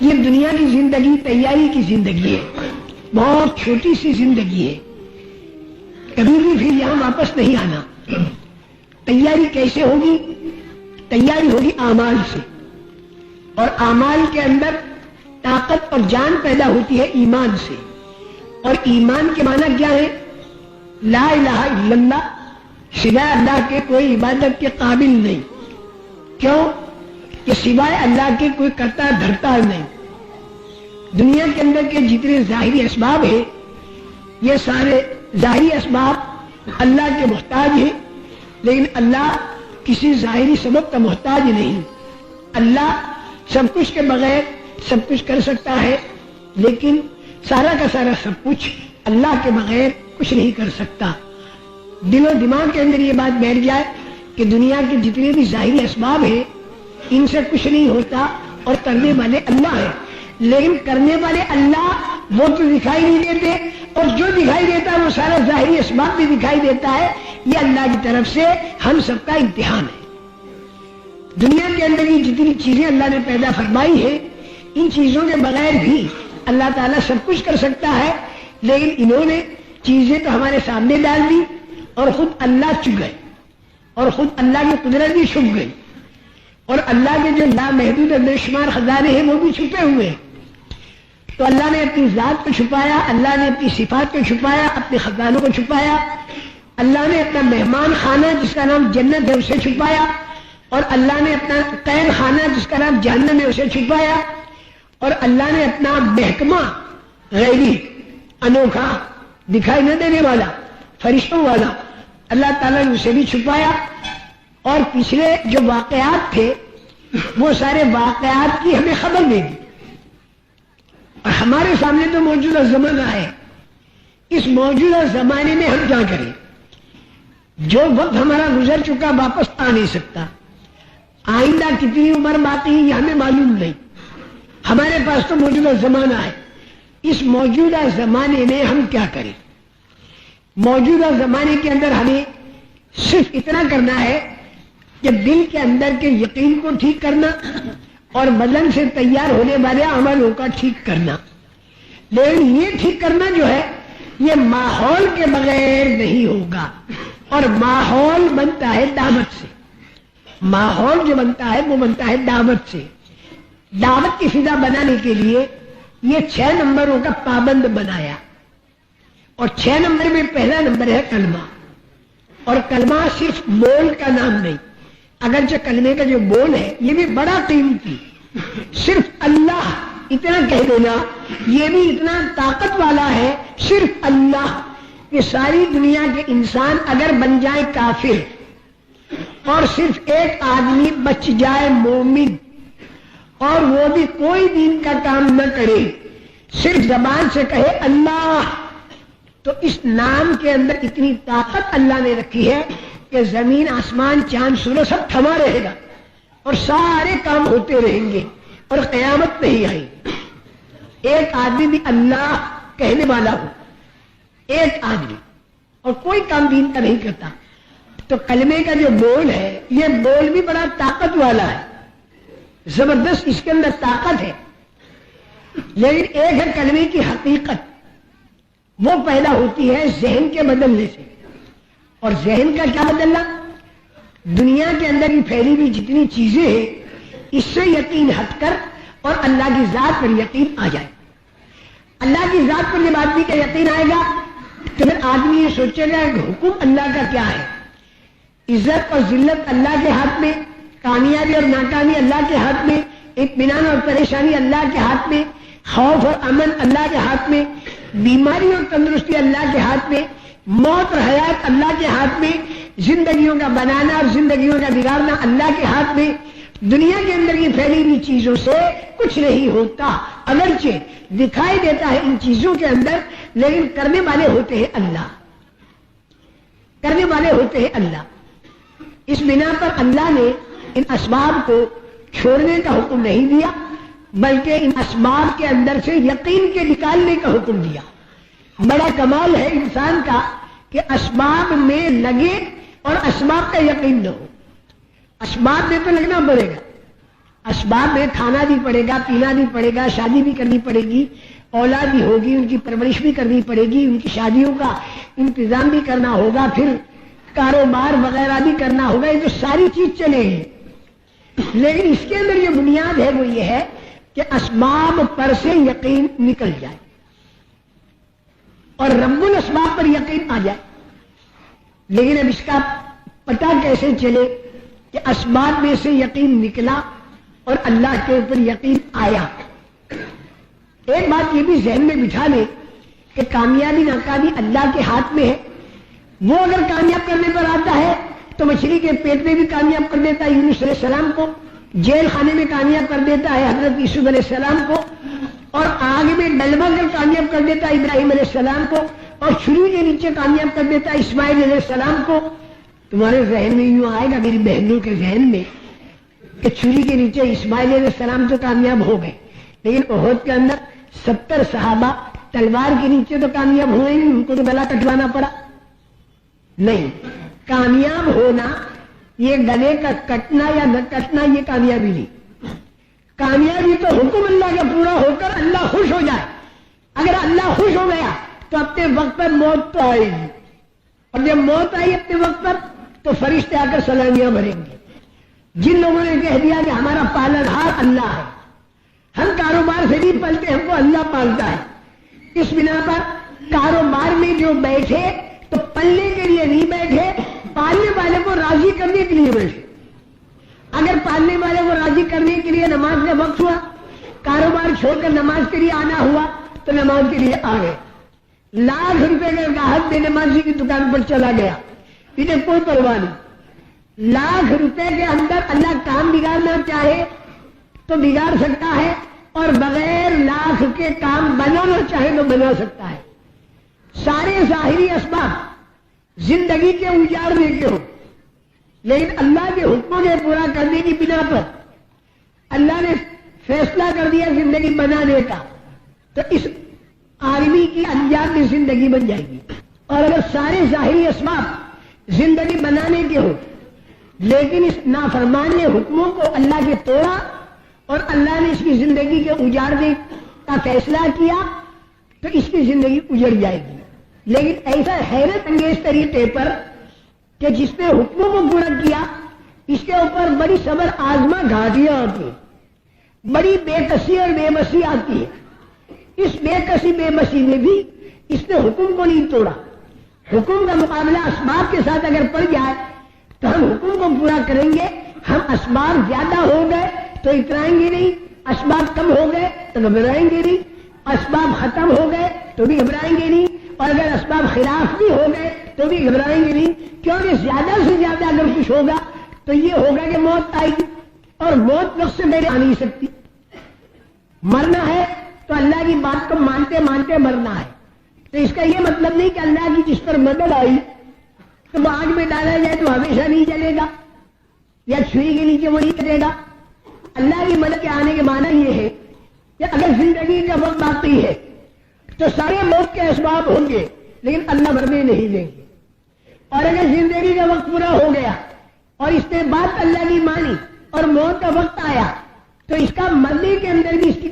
یہ دنیا کی زندگی تیاری کی زندگی ہے، بہت چھوٹی سی زندگی ہے، کبھی بھی پھر یہاں واپس نہیں آنا۔ تیاری کیسے ہوگی؟ تیاری ہوگی اعمال سے، اور اعمال کے اندر طاقت اور جان پیدا ہوتی ہے ایمان سے، اور ایمان کے معنی کیا ہے؟ لا الہ الا اللہ، سوائے اللہ کے کوئی عبادت کے قابل نہیں۔ کیوں؟ کہ سوائے اللہ کے کوئی کرتا دھرتا نہیں۔ دنیا کے اندر کے جتنے ظاہری اسباب ہیں، یہ سارے ظاہری اسباب اللہ کے محتاج ہیں، لیکن اللہ کسی ظاہری سبب کا محتاج نہیں۔ اللہ سب کچھ کے بغیر سب کچھ کر سکتا ہے، لیکن سارا کا سارا سب کچھ اللہ کے بغیر کچھ نہیں کر سکتا۔ دل و دماغ کے اندر یہ بات بیٹھ جائے کہ دنیا کے جتنے بھی ظاہری اسباب ہیں ان سے کچھ نہیں ہوتا، اور کرنے والے اللہ ہیں، لیکن کرنے والے اللہ وہ تو دکھائی نہیں دیتے، اور جو دکھائی دیتا ہے وہ سارا ظاہری اسباب بھی دکھائی دیتا ہے۔ یہ اللہ کی طرف سے ہم سب کا امتحان ہے۔ دنیا کے اندر یہ جتنی چیزیں اللہ نے پیدا فرمائی ہیں، ان چیزوں کے بغیر بھی اللہ تعالیٰ سب کچھ کر سکتا ہے، لیکن انہوں نے چیزیں تو ہمارے سامنے ڈال دی، اور خود اللہ چھپ گئے، اور خود اللہ کی قدرت بھی چھپ گئی، اور اللہ کے جو لامحدود اور بے شمار خزانے ہیں وہ بھی چھپے ہوئے ہیں۔ تو اللہ نے اپنی ذات کو چھپایا، اللہ نے اپنی صفات کو چھپایا، اپنے خزانوں کو چھپایا، اللہ نے اپنا مہمان خانہ جس کا نام جنت ہے اسے چھپایا، اور اللہ نے اپنا قید خانہ جس کا نام جہنم ہے اسے چھپایا، اور اللہ نے اپنا محکمہ غیبی انوکھا دکھائی نہ دینے والا فرشتوں والا اللہ تعالیٰ نے اسے بھی چھپایا، اور پچھلے جو واقعات تھے وہ سارے واقعات کی ہمیں خبر دے دی، اور ہمارے سامنے تو موجودہ زمانہ ہے۔ اس موجودہ زمانے میں ہم کیا کریں؟ جو وقت ہمارا گزر چکا واپس آ نہیں سکتا، آئندہ کتنی عمر باقی ہے یہ ہمیں معلوم نہیں، ہمارے پاس تو موجودہ زمانہ ہے۔ اس موجودہ زمانے میں ہم کیا کریں؟ موجودہ زمانے کے اندر ہمیں صرف اتنا کرنا ہے کہ دل کے اندر کے یقین کو ٹھیک کرنا، اور بدن سے تیار ہونے والے عملوں کا ٹھیک کرنا۔ لیکن یہ ٹھیک کرنا جو ہے یہ ماحول کے بغیر نہیں ہوگا، اور ماحول بنتا ہے دعوت سے۔ ماحول جو بنتا ہے وہ بنتا ہے دعوت سے۔ دعوت کی فضا بنانے کے لیے یہ 6 نمبروں کا پابند بنایا، اور 6 نمبر میں پہلا نمبر ہے کلمہ، اور کلمہ صرف بول کا نام نہیں، اگرچہ کلمے کا جو بول ہے یہ بھی بڑا قیمتی، صرف اللہ اتنا کہہ دینا یہ بھی اتنا طاقت والا ہے، صرف اللہ، کہ ساری دنیا کے انسان اگر بن جائے کافر، اور صرف ایک آدمی بچ جائے مومن، اور وہ بھی کوئی دین کا کام نہ کرے، صرف زبان سے کہے اللہ، تو اس نام کے اندر اتنی طاقت اللہ نے رکھی ہے کہ زمین آسمان چاند سورج سب تھما رہے گا، اور سارے کام ہوتے رہیں گے، اور قیامت نہیں آئی۔ ایک آدمی بھی اللہ کہنے والا ہو، ایک آدمی، اور کوئی کام دین کا نہیں کرتا، تو کلمے کا جو بول ہے یہ بول بھی بڑا طاقت والا ہے، زبردست اس کے اندر طاقت ہے، لیکن ایک ہے کلمے کی حقیقت، وہ پیدا ہوتی ہے ذہن کے بدلنے سے۔ اور ذہن کا کیا بدلنا؟ دنیا کے اندر بھی پھیلی ہوئی جتنی چیزیں ہیں اس سے یقین ہٹ کر اور اللہ کی ذات پر یقین آ جائے۔ اللہ کی ذات پر جب آدمی کا یقین آئے گا تو پھر آدمی یہ سوچے گا کہ حکم اللہ کا کیا ہے، عزت اور ذلت اللہ کے ہاتھ میں، کامیابی اور ناکامی اللہ کے ہاتھ میں، اطمینان اور پریشانی اللہ کے ہاتھ میں، خوف اور امن اللہ کے ہاتھ میں، بیماری اور تندرستی اللہ کے ہاتھ میں، موت اور حیات اللہ کے ہاتھ میں، زندگیوں کا بنانا اور زندگیوں کا بگاڑنا اللہ کے ہاتھ میں۔ دنیا کے اندر یہ پھیلی ہوئی چیزوں سے کچھ نہیں ہوتا، اگرچہ دکھائی دیتا ہے ان چیزوں کے اندر، لیکن کرنے والے ہوتے ہیں اللہ، کرنے والے ہوتے ہیں اللہ۔ اس بنا پر اللہ نے ان اسباب کو چھوڑنے کا حکم نہیں دیا، بلکہ ان اسباب کے اندر سے یقین کے نکالنے کا حکم دیا۔ بڑا کمال ہے انسان کا کہ اسباب میں لگے اور اسباب کا یقین نہ ہو۔ اسباب میں تو لگنا پڑے گا، اسباب میں کھانا بھی پڑے گا، پینا بھی پڑے گا، شادی بھی کرنی پڑے گی، اولاد بھی ہوگی، ان کی پرورش بھی کرنی پڑے گی، ان کی شادیوں کا انتظام بھی کرنا ہوگا، پھر کاروبار وغیرہ بھی کرنا ہوگا، یہ تو ساری چیز چلے گی. لیکن اس کے اندر جو بنیاد ہے وہ یہ ہے کہ اسباب پر سے یقین نکل جائے اور رب الاسباب پر یقین آ جائے. لیکن اب اس کا پتہ کیسے چلے کہ اسباب میں سے یقین نکلا اور اللہ کے اوپر یقین آیا؟ ایک بات یہ بھی ذہن میں بٹھا لیں کہ کامیابی ناکامی اللہ کے ہاتھ میں ہے. وہ اگر کامیاب کرنے پر آتا ہے تو مچھلی کے پیٹ میں بھی کامیاب کر دیتا ہے یونس علیہ السلام کو، جیل خانے میں کامیاب کر دیتا ہے حضرت یوسف علیہ السلام کو، اور آگ میں ڈلوا کر کامیاب کر دیتا ہے ابراہیم علیہ السلام کو، اور چھری کے نیچے کامیاب کر دیتا ہے اسماعیل علیہ السلام کو. تمہارے ذہن میں یوں آئے گا، میری بہنوں کے ذہن میں، کہ چھری کے نیچے اسماعیل علیہ السلام تو کامیاب ہو گئے، لیکن احد کے اندر 70 صحابہ تلوار کے نیچے تو کامیاب ہوئے نہیں، ان کو تو گلا کٹوانا پڑا. نہیں، کامیاب ہونا یہ گلے کا کٹنا یا نہ کٹنا یہ کامیابی نہیں. کامیابی تو حکم اللہ کا پورا ہو کر اللہ خوش ہو جائے. اگر اللہ خوش ہو گیا تو اپنے وقت پر موت تو آئے گی، اور جب موت آئی اپنے وقت پر تو فرشتے آ کر سلامیاں بھریں گے. جن لوگوں نے کہہ دیا کہ ہمارا پالنہار اللہ ہے، ہم کاروبار سے نہیں پلتے، ہم کو اللہ پالتا ہے، اس بنا پر کاروبار میں جو بیٹھے تو پلنے کے لیے نہیں بیٹھے، پالنے والے کو راضی کرنے کے لیے بیٹھے. اگر پالنے والے کو راضی کرنے کے لیے نماز کا وقت ہوا، کاروبار چھوڑ کر نماز کے لیے آنا ہوا تو نماز کے لیے آ گئے. لاکھ روپے کا گاہک بے نمازی کی دکان پر چلا گیا، انہیں کوئی پرواہ نہیں. لاکھ روپے کے اندر اللہ کام بگاڑنا چاہے تو بگاڑ سکتا ہے، اور بغیر لاکھ کے کام بنانا چاہے تو بنا سکتا ہے. سارے ظاہری اسباب زندگی کے اجاڑنے کے ہو، لیکن اللہ کے حکموں کے پورا کرنے کی بنا پر اللہ نے فیصلہ کر دیا زندگی بنانے کا، تو اس آدمی کی انجام میں زندگی بن جائے گی. اور اگر سارے ظاہری اسباب زندگی بنانے کے ہو لیکن اس نافرمان حکموں کو اللہ کے توڑا اور اللہ نے اس کی زندگی کے اجاڑنے کا فیصلہ کیا تو اس کی زندگی اجڑ جائے گی. لیکن ایسا حیرت انگیز طریقے پر کہ جس نے حکموں کو پورا کیا اس کے اوپر بڑی صبر آزما گھاٹیاں آتی ہیں، بڑی بے کسی اور بے بسی آتی ہے. اس بے کسی بے بسی میں بھی اس نے حکم کو نہیں توڑا. حکم کا مقابلہ اسباب کے ساتھ اگر پڑ جائے تو ہم حکم کو پورا کریں گے. ہم اسباب زیادہ ہو گئے تو اترائیں گے نہیں، اسباب کم ہو گئے تو گھبرائیں گے نہیں، اسباب ختم ہو گئے تو بھی گھبرائیں گے نہیں، اور اگر اسباب خلاف بھی ہو گئے تو بھی گھبرائیں گے نہیں. کیونکہ زیادہ سے زیادہ اگر کچھ ہوگا تو یہ ہوگا کہ موت آئے گی، اور موت وقت سے پہلے آ نہیں سکتی. مرنا ہے تو اللہ کی بات کو مانتے مانتے مرنا ہے. تو اس کا یہ مطلب نہیں کہ اللہ کی جس پر مدد آئی تو وہ آگ میں ڈالا جائے تو ہمیشہ نہیں جلے گا یا چھری کے نیچے وہ نہیں کرے گا. اللہ کی مدد کے آنے کے معنی یہ ہے کہ اگر زندگی کا وقت باقی ہے تو سارے موت کے اسباب ہوں گے لیکن اللہ مرنے نہیں دیں گے. اور اگر زندگی کا وقت پورا ہو گیا اور اس نے بات اللہ کی مانی اور موت کا وقت آیا تو اس کا مرنے کے اندر بھی اس کی